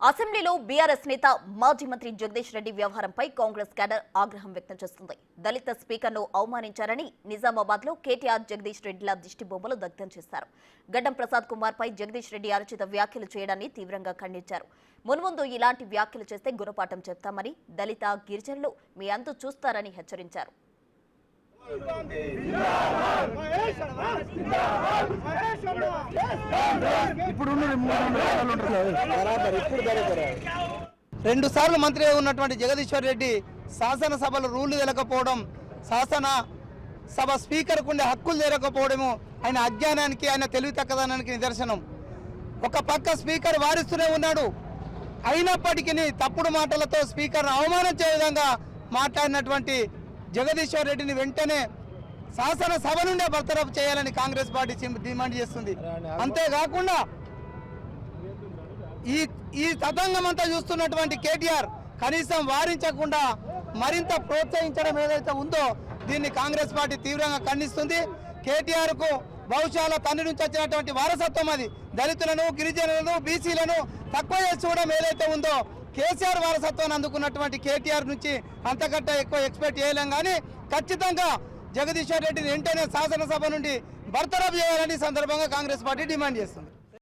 అసెంబ్లీలో బీఆర్ఎస్ నేత మాజీ మంత్రి జగదీష్ రెడ్డి వ్యవహారంపై కాంగ్రెస్ క్యాడర్ ఆగ్రహం వ్యక్తం చేస్తుంది. దళిత స్పీకర్ను అవమానించారని నిజామాబాద్లో కేటీఆర్ జగదీష్ రెడ్డిల దిష్టిబొమ్మలు దగ్ధం చేశారు. గడ్డం ప్రసాద్ కుమార్పై జగదీష్ రెడ్డి అనుచిత వ్యాఖ్యలు చేయడాన్ని తీవ్రంగా ఖండించారు. మున్ముందు ఇలాంటి వ్యాఖ్యలు చేస్తే గుణపాఠం చెప్తామని, దళిత గిరిజనులు మీ అంతు చూస్తారని హెచ్చరించారు. రెండు సార్లు మంత్రి ఉన్నటువంటి జగదీశ్వర్ రెడ్డి శాసనసభలో రూళ్లు తెలకపోవడం, శాసనసభ స్పీకర్కు ఉండే హక్కులు తెలకపోవడము ఆయన అజ్ఞానానికి, ఆయన తెలివి తక్కువదనానికి నిదర్శనం. ఒక పక్క స్పీకర్ వారిస్తూనే ఉన్నాడు, అయినప్పటికీ తప్పుడు మాటలతో స్పీకర్ను అవమానించే విధంగా మాట్లాడినటువంటి జగదీశ్వర్ రెడ్డిని వెంటనే శాసనసభ నుండే బర్తరఫ్ చేయాలని కాంగ్రెస్ పార్టీ డిమాండ్ చేస్తుంది. అంతేకాకుండా ఈ తతంగం అంతా చూస్తున్నటువంటి కేటీఆర్ కనీసం వారించకుండా మరింత ప్రోత్సహించడం ఏదైతే ఉందో దీన్ని కాంగ్రెస్ పార్టీ తీవ్రంగా ఖండిస్తుంది. కేటీఆర్కు బహుశా తండ్రి నుంచి వచ్చినటువంటి వారసత్వం అది. దళితులను, గిరిజనులను, బీసీలను తక్కువ చేసి చూడడం ఏదైతే ఉందో కేసీఆర్ వారసత్వాన్ని అందుకున్నటువంటి కేటీఆర్ నుంచి అంతకంటే ఎక్కువ ఎక్స్పెక్ట్ చేయలేం. కానీ ఖచ్చితంగా జగదీశ్వర్ రెడ్డిని వెంటనే శాసనసభ నుండి బర్తరఫ్ చేయాలని సందర్భంగా కాంగ్రెస్ పార్టీ డిమాండ్ చేస్తుంది.